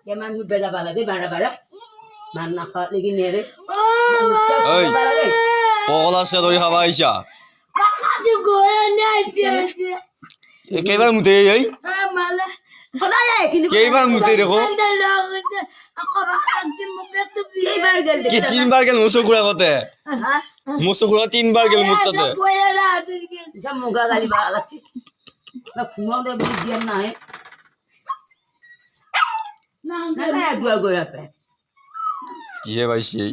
Keman mu bela bala de bara bara. Manna khat lagi nere. Oi. Pogla se doi খাওয়া আইছা কেইবার মুতে এই কেইবার মুতে দেখো কি তিনবার গেল মুসকুড়া কতে মুসকুড়া তিনবার গেল মুততে Jam muga gali bala lagi. Na kumau de beli dia naik. Nah, gua apa? কি হে ভাইছি এই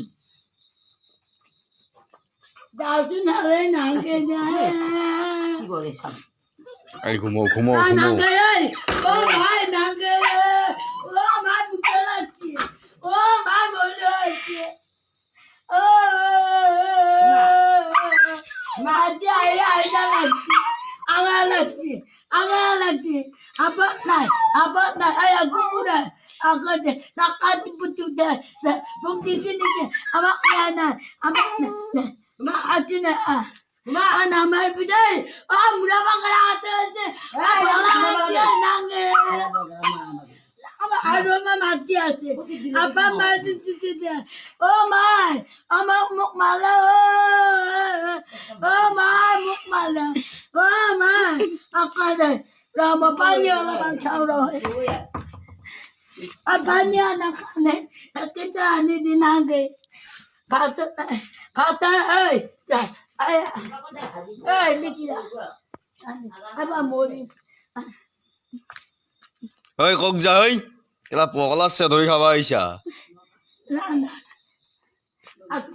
Ki boleh sam. আই ঘুমো ঘুমো ঘুমো Apa nak ayah kuburan? Aku deh nak kati betul deh. Bukti sini deh. Amak kanan, amak mak hati nak. Mak anak mal bidai. Mudah bangga atas. Jangan nangis. Apa aroma mati aja. Apa mati tidak? Oh my, amak muk malam. Oh my muk malam. Oh my, aku deh. Lama banyak orang cawro. Apanya anak-anak kita ni di nanti. Kata, ni kira. Apa mori? ওই কক যা ওই এলা পগলা সে দই খাওয়া আইছা Nana. Aku.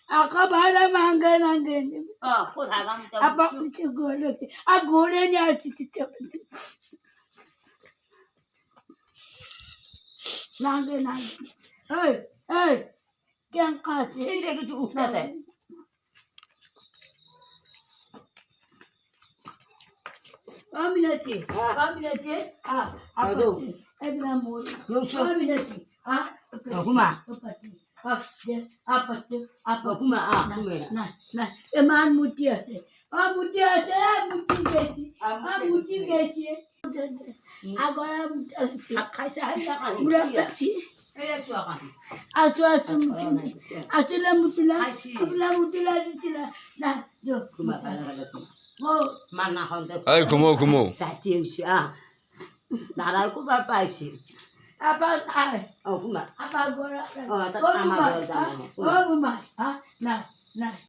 Aku barang mangga nanti. Kau agam tu. Apa itu gula? Aku gula ni asyik cakap. Nanti. Hey, jangan kasih. Sini lagi tu ukta deh. Aminati. Aduh. Ada mori. Yusuf. Aminati. Kuma. Apa tu? Kuma. Kuma. Nah, eman muti ase. Muti gesi. Agora berapa sih? Asu muti. Asula mutila. Asula mutila dicila. Nah, jo. Kuma bala. Oh, Mana honda. ওই ঘুমো ঘুমো Tadi usia. Nara aku berapa sih? apa? Oh kuma. Apa agora? Oh, tak nama Oh, nah.